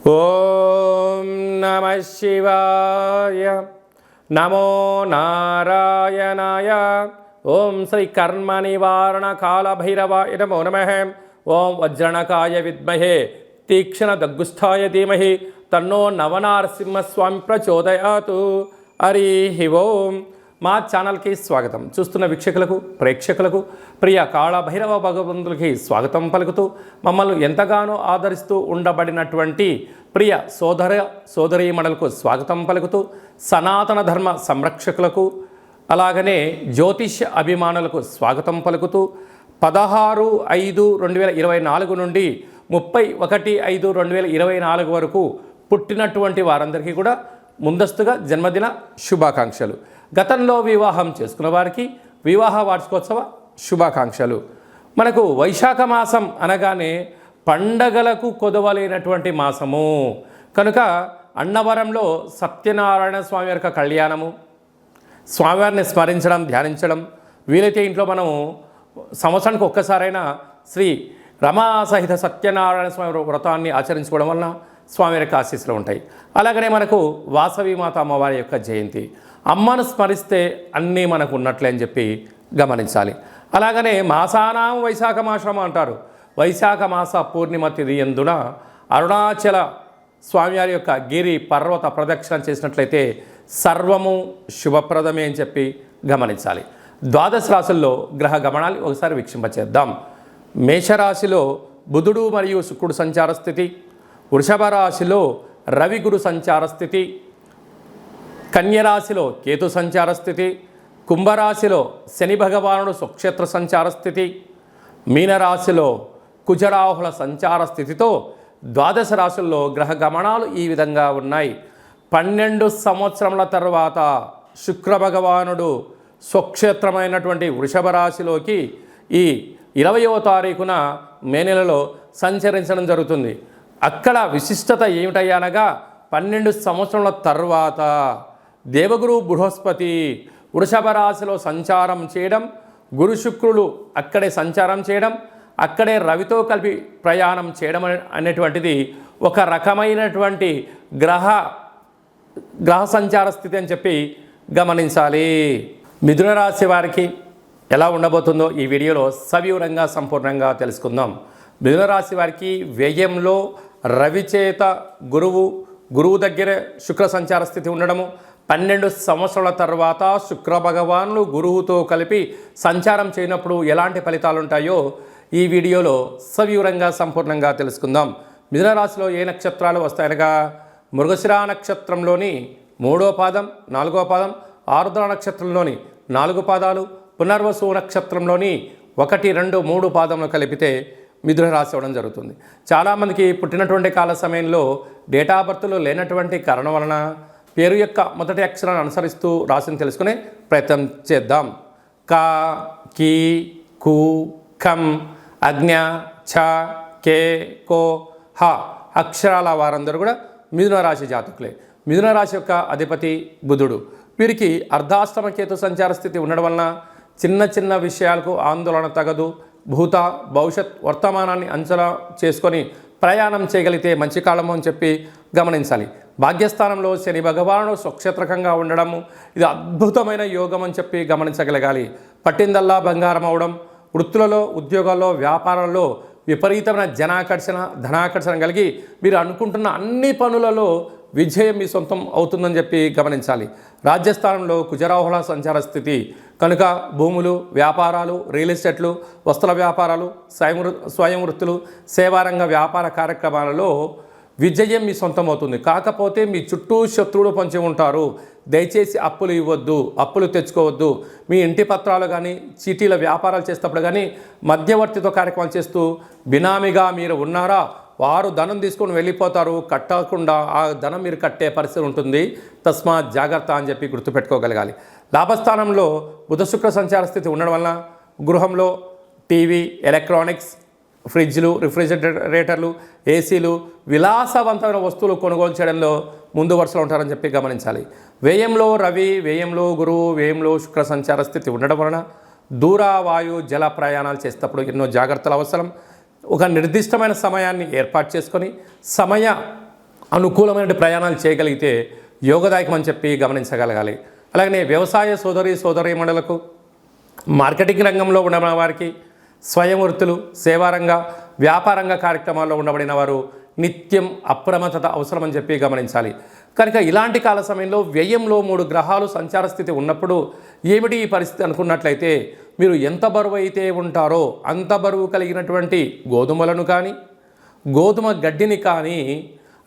ఓం నమ శివాయ. నమో నారాయణాయ. ఓం శ్రీ కర్మ నివారణ కాల భైరవాయ నమో నమః. ఓం వజ్రణకాయ విద్మహే తీక్ష్ణ దగ్గుస్థాయ ధీమహి తన్నో నవనారసింహస్వామి ప్రచోదయాతు. హరి ఓం. మా ఛానల్కి స్వాగతం. చూస్తున్న వీక్షకులకు ప్రేక్షకులకు ప్రియ కాళభైరవ భగవంతులకి స్వాగతం పలుకుతూ మమ్మల్ని ఎంతగానో ఆదరిస్తూ ఉండబడినటువంటి ప్రియ సోదరీమణులకు స్వాగతం పలుకుతూ సనాతన ధర్మ సంరక్షకులకు అలాగనే జ్యోతిష్య అభిమానులకు స్వాగతం పలుకుతూ 16/5/2024 నుండి 31/5/2024 వరకు పుట్టినటువంటి వారందరికీ కూడా ముందస్తుగా జన్మదిన శుభాకాంక్షలు. గతంలో వివాహం చేసుకున్న వారికి వివాహ వార్షికోత్సవ శుభాకాంక్షలు. మనకు వైశాఖ మాసం అనగానే పండగలకు కొదవలేనటువంటి మాసము కనుక అన్నవరంలో సత్యనారాయణ స్వామి యొక్క కళ్యాణము, స్వామివారిని స్మరించడం, ధ్యానించడం, వీలైతే ఇంట్లో మనము సంవత్సరానికి ఒక్కసారైనా శ్రీ రమా సహిత సత్యనారాయణ స్వామి వ్రతాన్ని ఆచరించుకోవడం వలన స్వామి యొక్క ఆశీస్సులు ఉంటాయి. అలాగనే మనకు వాసవి మాత అమ్మవారి యొక్క జయంతి, అమ్మను స్మరిస్తే అన్నీ మనకు ఉన్నట్లే అని చెప్పి గమనించాలి. అలాగనే మాసానాం వైశాఖ మాసం అంటారు. వైశాఖ మాస పూర్ణిమ తిథి యందున అరుణాచల స్వామివారి యొక్క గిరి పర్వత ప్రదక్షిణ చేసినట్లయితే సర్వము శుభప్రదమే అని చెప్పి గమనించాలి. ద్వాదశ రాశుల్లో గ్రహ గమనాలు ఒకసారి వీక్షింపచేద్దాం. మేషరాశిలో బుధుడు మరియు శుక్రుడు సంచార స్థితి, వృషభ రాశిలో రవి గురు సంచార స్థితి, కన్యరాశిలో కేతు సంచార స్థితి, కుంభరాశిలో శని భగవానుడు స్వక్షేత్ర సంచార స్థితి, మీనరాశిలో కుజరాహుల సంచార స్థితితో ద్వాదశ రాశుల్లో గ్రహ గమనాలు ఈ విధంగా ఉన్నాయి. 12 సంవత్సరముల తర్వాత శుక్ర భగవానుడు స్వక్షేత్రమైనటువంటి వృషభ రాశిలోకి ఈ 20వ తారీఖున మే నెలలో సంచరించడం జరుగుతుంది. అక్కడ విశిష్టత ఏమిటయ్యనగా 12 సంవత్సరముల తర్వాత దేవగురు బృహస్పతి వృషభ రాశిలో సంచారం చేయడం, గురు శుక్రులు అక్కడే సంచారం చేయడం, అక్కడే రవితో కలిపి ప్రయాణం చేయడం అనేటువంటిది ఒక రకమైనటువంటి గ్రహ సంచార స్థితి అని చెప్పి గమనించాలి. మిథున రాశి వారికి ఎలా ఉండబోతుందో ఈ వీడియోలో సవివరంగా సంపూర్ణంగా తెలుసుకుందాం. మిథున రాశి వారికి వ్యయంలో రవి చేత గురువు దగ్గర శుక్ర సంచార స్థితి ఉండడము, 12 సంవత్సరాల తర్వాత శుక్ర భగవానులు గురువుతో కలిపి సంచారం చేయనప్పుడు ఎలాంటి ఫలితాలు ఉంటాయో ఈ వీడియోలో సవివరంగా సంపూర్ణంగా తెలుసుకుందాం. మిథున రాశిలో ఏ నక్షత్రాలు వస్తాయనగా మృగశిర నక్షత్రంలోని 3వ పాదం, 4వ పాదం, ఆరుద్ర నక్షత్రంలోని 4 పాదాలు, పునర్వసు నక్షత్రంలోని 1, 2, 3 పాదములు కలిపితే మిథున రాశి అవ్వడం జరుగుతుంది. చాలామందికి పుట్టినటువంటి కాల సమయంలో డేటా బర్త్లు లేనటువంటి కారణం వలన పేరు యొక్క మొదటి అక్షరాన్ని అనుసరిస్తూ రాశిని తెలుసుకునే ప్రయత్నం చేద్దాం. క, కి, కు, ఖం, అజ్ఞ, ఛ, కే, కో, హ అక్షరాల వారందరూ కూడా మిథున రాశి జాతకులే. మిథున రాశి యొక్క అధిపతి బుధుడు. వీరికి అర్ధాష్టమ కేతు సంచార స్థితి ఉండడం వలన చిన్న చిన్న విషయాలకు ఆందోళన తగదు. భూత భవిష్యత్ వర్తమానాన్ని అంచనా చేసుకొని ప్రయాణం చేయగలిగితే మంచి కాలము అని చెప్పి గమనించాలి. భాగ్యస్థానంలో శని భగవానుడు స్వక్షేత్రకంగా ఉండడము ఇది అద్భుతమైన యోగం అని చెప్పి గమనించగలగాలి. పట్టిందల్లా బంగారం అవడం, వృత్తులలో, ఉద్యోగాల్లో, వ్యాపారాల్లో విపరీతమైన ధనాకర్షణ కలిగి మీరు అనుకుంటున్న అన్ని పనులలో విజయం మీ సొంతం అవుతుందని చెప్పి గమనించాలి. రాజ్యస్థానంలో కుజరాహుల సంచార స్థితి కనుక భూములు, వ్యాపారాలు, రియల్ ఎస్టేట్లు, వస్త్ర వ్యాపారాలు, స్వయం వృత్తులు, సేవారంగ వ్యాపార కార్యక్రమాలలో విజయం మీ సొంతం అవుతుంది. కాకపోతే మీ చుట్టూ శత్రువులు పొంచి ఉంటారు. దయచేసి అప్పులు ఇవ్వద్దు, అప్పులు తెచ్చుకోవద్దు. మీ ఇంటి పత్రాలు కానీ చీటీల వ్యాపారాలు చేసేటప్పుడు కానీ మధ్యవర్తితో కార్యక్రమాలు చేస్తూ బినామీగా మీరు ఉన్నారా, వారు ధనం తీసుకొని వెళ్ళిపోతారు. కట్టకుండా ఆ ధనం మీరు కట్టే పరిస్థితి ఉంటుంది. తస్మాత్ జాగ్రత్త అని చెప్పి గుర్తుపెట్టుకోగలగాలి. లాభస్థానంలో బుధ శుక్ర సంచార స్థితి ఉండడం వలన గృహంలో టీవీ, ఎలక్ట్రానిక్స్, ఫ్రిడ్జ్లు, రిఫ్రిజిరేటర్లు, ఏసీలు, విలాసవంతమైన వస్తువులు కొనుగోలు చేయడంలో ముందు వరుసలో ఉంటారని చెప్పి గమనించాలి. వ్యయంలో రవి, వ్యయంలో గురువు, వ్యయంలో శుక్ర సంచార స్థితి ఉండడం వలన దూర వాయు జల ప్రయాణాలు చేసేటప్పుడు ఎన్నో జాగ్రత్తలు అవసరం. ఒక నిర్దిష్టమైన సమయాన్ని ఏర్పాటు చేసుకొని సమయ అనుకూలమైన ప్రయాణాలు చేయగలిగితే యోగదాయకం అని చెప్పి గమనించగలగాలి. అలాగనే వ్యవసాయ సోదరీమణులకు, మార్కెటింగ్ రంగంలో ఉన్న వారికి, స్వయం వృత్తులు, సేవారంగ, వ్యాపారంగ కార్యక్రమాల్లో ఉండబడిన వారు నిత్యం అప్రమత్తత అవసరమని చెప్పి గమనించాలి. కనుక ఇలాంటి కాల సమయంలో వ్యయంలో 3 గ్రహాలు సంచార స్థితి ఉన్నప్పుడు ఏమిటి ఈ పరిస్థితి అనుకున్నట్లయితే, మీరు ఎంత బరువు అయితే ఉంటారో అంత బరువు కలిగినటువంటి గోధుమలను కానీ, గోధుమ గడ్డిని కానీ,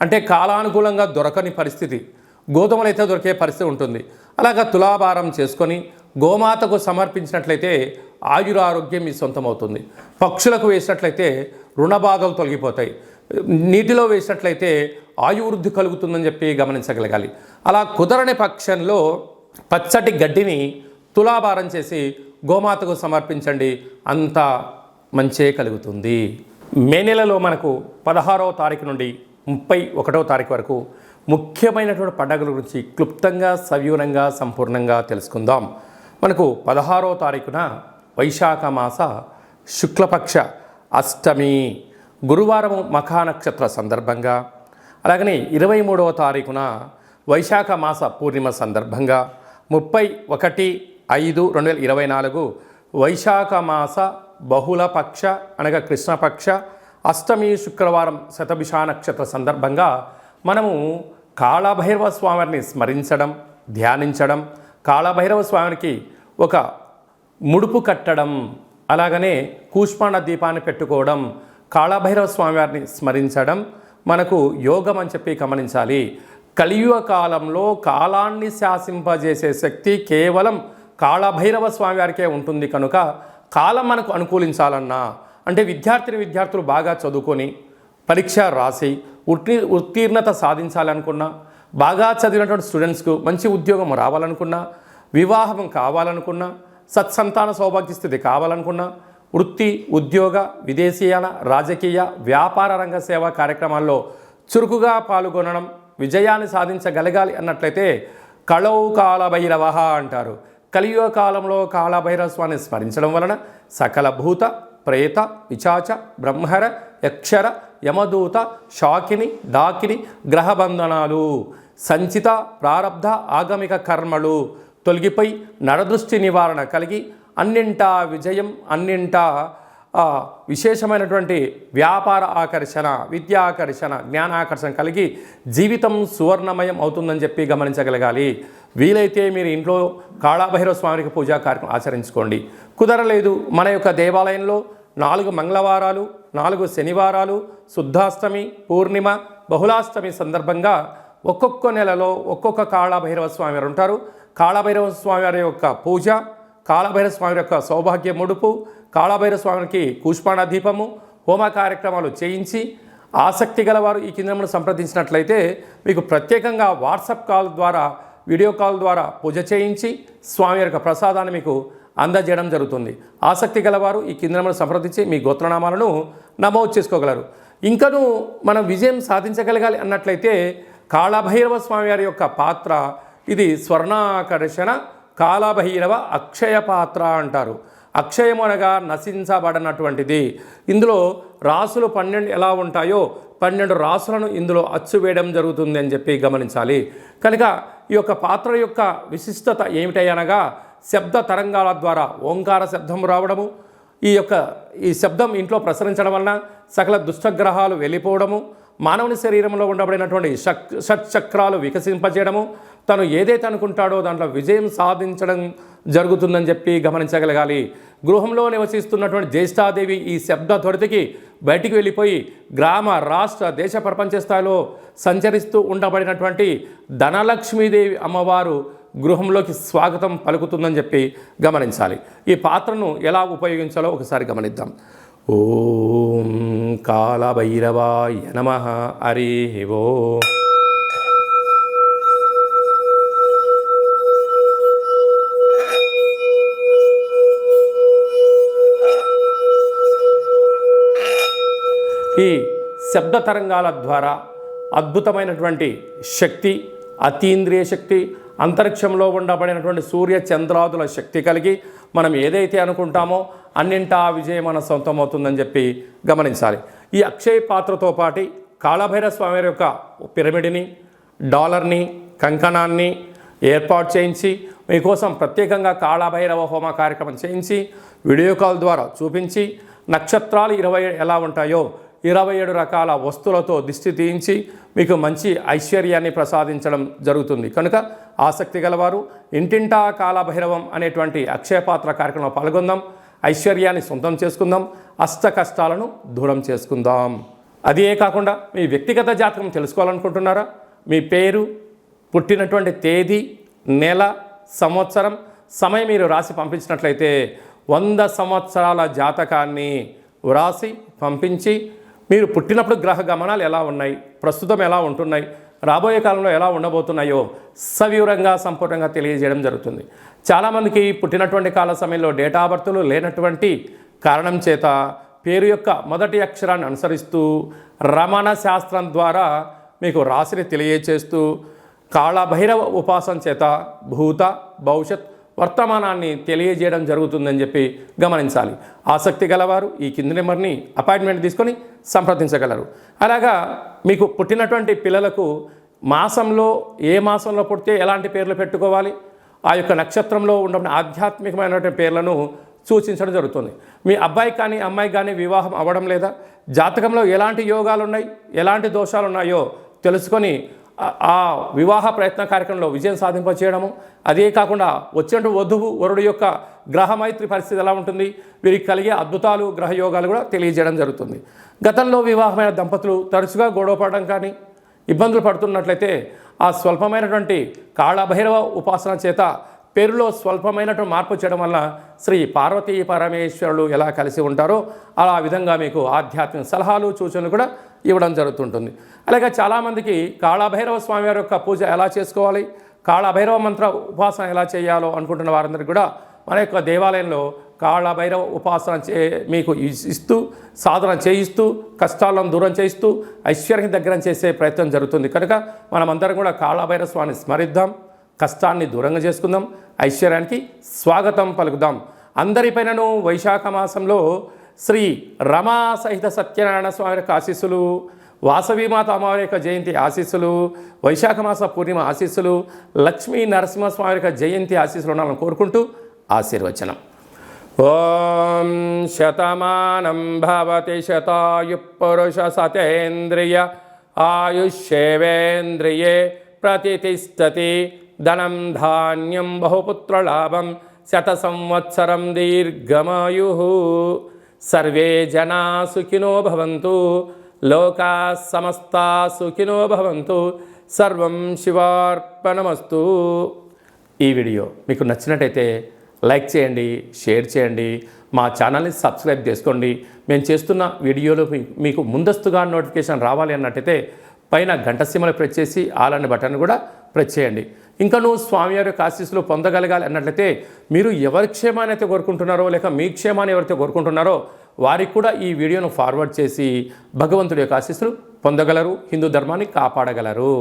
అంటే కాలానుకూలంగా దొరకని పరిస్థితి, గోధుమలు అయితే దొరికే పరిస్థితి ఉంటుంది. అలాగా తులాభారం చేసుకొని గోమాతకు సమర్పించినట్లయితే ఆయురారోగ్యం మీ సొంతమవుతుంది. పక్షులకు వేసినట్లయితే రుణబాధలు తొలగిపోతాయి. నీటిలో వేసినట్లయితే ఆయువృద్ధి కలుగుతుందని చెప్పి గమనించగలగాలి. అలా కుదరని పక్షంలో పచ్చటి గడ్డిని తులాభారం చేసి గోమాతకు సమర్పించండి, అంత మంచే కలుగుతుంది. మే నెలలో మనకు 16వ తారీఖు నుండి 31వ తారీఖు వరకు ముఖ్యమైనటువంటి పండుగల గురించి క్లుప్తంగా, సవివరంగా, సంపూర్ణంగా తెలుసుకుందాం. మనకు 16వ తారీఖున వైశాఖ మాస శుక్లపక్ష అష్టమి, గురువారము మఖా నక్షత్ర సందర్భంగా, అలాగనే 23వ తారీఖున వైశాఖ మాస పూర్ణిమ సందర్భంగా, 31/5/2024 వైశాఖ మాస బహుళపక్ష అనగా కృష్ణపక్ష అష్టమి శుక్రవారం శతభిష నక్షత్ర సందర్భంగా మనము కాళభైరవ స్వామిని స్మరించడం, ధ్యానించడం, కాళభైరవ స్వామికి ఒక ముడుపు కట్టడం, అలాగనే కూష్మాండ దీపాన్ని పెట్టుకోవడం, కాళభైరవ స్వామివారిని స్మరించడం మనకు యోగం అని చెప్పి గమనించాలి. కలియుగ కాలంలో కాలాన్ని శాసింపజేసే శక్తి కేవలం కాళభైరవ స్వామివారికే ఉంటుంది. కనుక కాలం మనకు అనుకూలించాలన్నా, అంటే విద్యార్థులు బాగా చదువుకొని పరీక్ష రాసి ఉత్తీర్ణత సాధించాలనుకున్నా, బాగా చదివినటువంటి స్టూడెంట్స్కు మంచి ఉద్యోగం రావాలనుకున్నా, వివాహం కావాలనుకున్నా, సత్సంతాన సౌభాగ్య స్థితి కావాలనుకున్నా, వృత్తి, ఉద్యోగ, విదేశీయాన, రాజకీయ, వ్యాపార రంగ సేవా కార్యక్రమాల్లో చురుకుగా పాల్గొనడం, విజయాన్ని సాధించగలగాలి అన్నట్లయితే కళౌ కాళభైరవ అంటారు. కలియుగ కాలంలో కాళభైరవ స్వామిని స్మరించడం వలన సకల భూత, ప్రేత, పిశాచ, బ్రహ్మర, యక్షర, యమదూత, శాకిని, డాకిని గ్రహబంధనాలు, సంచిత ప్రారబ్ధ ఆగమిక కర్మలు తొలగిపోయి నరదృష్టి నివారణ కలిగి అన్నింటా విజయం, అన్నింటా విశేషమైనటువంటి వ్యాపార ఆకర్షణ, విద్యాకర్షణ, జ్ఞానాకర్షణ కలిగి జీవితం సువర్ణమయం అవుతుందని చెప్పి గమనించగలగాలి. వీలైతే మీరు ఇంట్లో కాళభైరవ స్వామికి పూజా కార్యక్రమం ఆచరించుకోండి. కుదరలేదు, మన యొక్క దేవాలయంలో 4 మంగళవారాలు, 4 శనివారాలు, శుద్ధాష్టమి, పూర్ణిమ, బహుళాష్టమి సందర్భంగా ఒక్కొక్క నెలలో ఒక్కొక్క కాళభైరవ స్వామి వారు ఉంటారు. కాళభైరవ స్వామి వారి యొక్క పూజ, కాళభైరవ స్వామి యొక్క సౌభాగ్య ముడుపు, కాళభైరవ స్వామికి కూష్మాండ దీపము, హోమ కార్యక్రమాలు చేయించి ఆసక్తి గలవారు ఈ కేంద్రమును సంప్రదించినట్లయితే మీకు ప్రత్యేకంగా వాట్సాప్ కాల్ ద్వారా, వీడియో కాల్ ద్వారా పూజ చేయించి స్వామి యొక్క ప్రసాదాన్ని మీకు అందజేయడం జరుగుతుంది. ఆసక్తి గలవారు ఈ కేంద్రమును సంప్రదించి మీ గోత్రనామాలను నమోదు చేసుకోగలరు. ఇంకనూ మనం విజయం సాధించగలగాలి అన్నట్లయితే కాళభైరవ స్వామి వారి యొక్క పాత్ర ఇది స్వర్ణాకర్షణ కాళభైరవ అక్షయ పాత్ర అంటారు. అక్షయం అనగా నశించబడినటువంటిది. ఇందులో రాసులు 12 ఎలా ఉంటాయో 12 రాసులను ఇందులో అచ్చు వేయడం జరుగుతుంది అని చెప్పి గమనించాలి. కనుక ఈ యొక్క పాత్ర యొక్క విశిష్టత ఏమిటనగా శబ్ద తరంగాల ద్వారా ఓంకార శబ్దం రావడము, ఈ శబ్దం ఇంట్లో ప్రసరించడం వలన సకల దుష్టగ్రహాలు వెళ్ళిపోవడము, మానవుని శరీరంలో ఉండబడినటువంటి షట్చక్రాలు వికసింపజేయడము, తను ఏదైతే అనుకుంటాడో దాంట్లో విజయం సాధించడం జరుగుతుందని చెప్పి గమనించగలగాలి. గృహంలో నివసిస్తున్నటువంటి జ్యేష్ఠాదేవి ఈ శబ్ద త్వరితకి బయటికి వెళ్ళిపోయి గ్రామ, రాష్ట్ర, దేశ, ప్రపంచ స్థాయిలో సంచరిస్తూ ఉండబడినటువంటి ధనలక్ష్మీదేవి అమ్మవారు గృహంలోకి స్వాగతం పలుకుతుందని చెప్పి గమనించాలి. ఈ పాత్రను ఎలా ఉపయోగించాలో ఒకసారి గమనిద్దాం. ఓం కాళభైరవాయ నమః. హరి ఓం. ఈ శబ్ద తరంగాల ద్వారా అద్భుతమైనటువంటి శక్తి, అతీంద్రియ శక్తి, అంతరిక్షంలో ఉండబడినటువంటి సూర్య చంద్రాదుల శక్తి కలిగి మనం ఏదైతే అనుకుంటామో అన్నింటా విజయం మన సొంతమవుతుందని చెప్పి గమనించాలి. ఈ అక్షయ పాత్రతో పాటు కాళభైరవ స్వామి యొక్క పిరమిడ్ని, డాలర్ని, కంకణాన్ని ఏర్పాటు చేయించి మీకోసం ప్రత్యేకంగా కాళభైరవ హోమ కార్యక్రమం చేయించి వీడియో కాల్ ద్వారా చూపించి నక్షత్రాలు 27 ఎలా ఉంటాయో 27 రకాల వస్తువులతో దిష్టి తీయించి మీకు మంచి ఐశ్వర్యాన్ని ప్రసాదించడం జరుగుతుంది. కనుక ఆసక్తి గలవారు ఇంటింటా కాళభైరవం అనేటువంటి అక్షయపాత్ర కార్యక్రమంలో పాల్గొందాం. ఐశ్వర్యాన్ని సొంతం చేసుకుందాం. అష్ట కష్టాలను దూరం చేసుకుందాం. అదే కాకుండా మీ వ్యక్తిగత జాతకం తెలుసుకోవాలనుకుంటున్నారా? మీ పేరు, పుట్టినటువంటి తేదీ, నెల, సంవత్సరం, సమయం మీరు రాసి పంపించినట్లయితే 100 సంవత్సరాల జాతకాన్ని వ్రాసి పంపించి మీరు పుట్టినప్పుడు గ్రహ గమనాలు ఎలా ఉన్నాయి, ప్రస్తుతం ఎలా ఉంటున్నాయి, రాబోయే కాలంలో ఎలా ఉండబోతున్నాయో సవివరంగా సంపూర్ణంగా తెలియజేయడం జరుగుతుంది. చాలామందికి పుట్టినటువంటి కాల సమయంలో డేటా ఆఫ్ బర్త్లు లేనటువంటి కారణం చేత పేరు యొక్క మొదటి అక్షరాన్ని అనుసరిస్తూ రమణ శాస్త్రం ద్వారా మీకు రాశిని తెలియచేస్తూ కాళభైరవ ఉపాసన చేత భూత, భవిష్యత్, వర్తమానాన్ని తెలియజేయడం జరుగుతుందని చెప్పి గమనించాలి. ఆసక్తి గలవారు ఈ కింది నెంబర్ని అపాయింట్మెంట్ తీసుకొని సంప్రదించగలరు. అలాగా మీకు పుట్టినటువంటి పిల్లలకు మాసంలో ఏ మాసంలో పుడితే ఎలాంటి పేర్లు పెట్టుకోవాలి, ఆ యొక్క నక్షత్రంలో ఉన్న ఆధ్యాత్మికమైనటువంటి పేర్లను సూచించడం జరుగుతుంది. మీ అబ్బాయి కానీ అమ్మాయి కానీ వివాహం అవ్వడం లేదా, జాతకంలో ఎలాంటి యోగాలు ఉన్నాయి, ఎలాంటి దోషాలు ఉన్నాయో తెలుసుకొని ఆ వివాహ ప్రయత్న కార్యక్రమంలో విజయం సాధింపచేయడము, అదే కాకుండా వచ్చేట వధువు వరుడు యొక్క గ్రహమైత్రి పరిస్థితి ఎలా ఉంటుంది, వీరికి కలిగే అద్భుతాలు గ్రహయోగాలు కూడా తెలియజేయడం జరుగుతుంది. గతంలో వివాహమైన దంపతులు తరచుగా గొడవపడడం కానీ ఇబ్బందులు పడుతున్నట్లయితే ఆ స్వల్పమైనటువంటి కాళభైరవ ఉపాసన చేత పేరులో స్వల్పమైనటువంటి మార్పు చేయడం వల్ల శ్రీ పార్వతీ పరమేశ్వరులు ఎలా కలిసి ఉంటారో అలా విధంగా మీకు ఆధ్యాత్మిక సలహాలు, సూచనలు కూడా ఇవ్వడం జరుగుతుంటుంది. అలాగే చాలామందికి కాళభైరవ స్వామి వారి యొక్క పూజ ఎలా చేసుకోవాలి, కాళభైరవ మంత్ర ఉపాసన ఎలా చేయాలో అనుకుంటున్న వారందరికీ కూడా మన యొక్క దేవాలయంలో కాళభైరవ ఉపాసన మీకు ఇస్తూ, సాధన చేయిస్తూ, కష్టాలను దూరం చేయిస్తూ, ఐశ్వర్యం దగ్గర చేసే ప్రయత్నం జరుగుతుంది. కనుక మనమందరం కూడా కాళభైరవ స్వామిని స్మరిద్దాం, కష్టాన్ని దూరంగా చేసుకుందాం, ఐశ్వర్యానికి స్వాగతం పలుకుదాం. అందరిపైనను వైశాఖ మాసంలో శ్రీ రమా సహిత సత్యనారాయణ స్వామి యొక్క ఆశీస్సులు, వాసవీమాత అమ్మవారి యొక్క జయంతి ఆశీస్సులు, వైశాఖ మాస పూర్ణిమ ఆశీస్సులు, లక్ష్మీ నరసింహస్వామి యొక్క జయంతి ఆశీస్సులు ఉండాలని కోరుకుంటూ ఆశీర్వచనం. ఓం శతమానం భవతి శతాయు పురుష సతేంద్రియ ఆయుష్యేవేంద్రియే ప్రతిష్టతి ధనం ధాన్యం బహుపుత్రలాభం శత సంవత్సరం దీర్ఘమాయు. సర్వే జనా సుఖినో భవంతు, లోకా సమస్తా సుఖినో భవంతు. సర్వం శివార్పణమస్తు. ఈ వీడియో మీకు నచ్చినట్టయితే లైక్ చేయండి, షేర్ చేయండి, మా ఛానల్ని సబ్స్క్రైబ్ చేసుకోండి. మేము చేస్తున్న వీడియోలు మీకు ముందస్తుగా నోటిఫికేషన్ రావాలి అన్నట్టయితే పైన గంట సింబల్ ప్రెస్ చేసి ఆల్ అనే బటన్ కూడా ప్రెస్ చేయండి. ఇంకనూ స్వామివారి యొక్క ఆశీస్సులు పొందగలగాలి అన్నట్లయితే మీరు ఎవరి క్షేమాన్ని అయితే కోరుకుంటున్నారో, లేక మీ క్షేమాన్ని ఎవరైతే కోరుకుంటున్నారో వారికి కూడా ఈ వీడియోను ఫార్వర్డ్ చేసి భగవంతుడి యొక్క ఆశీస్సులు పొందగలరు, హిందూ ధర్మాన్ని కాపాడగలరు.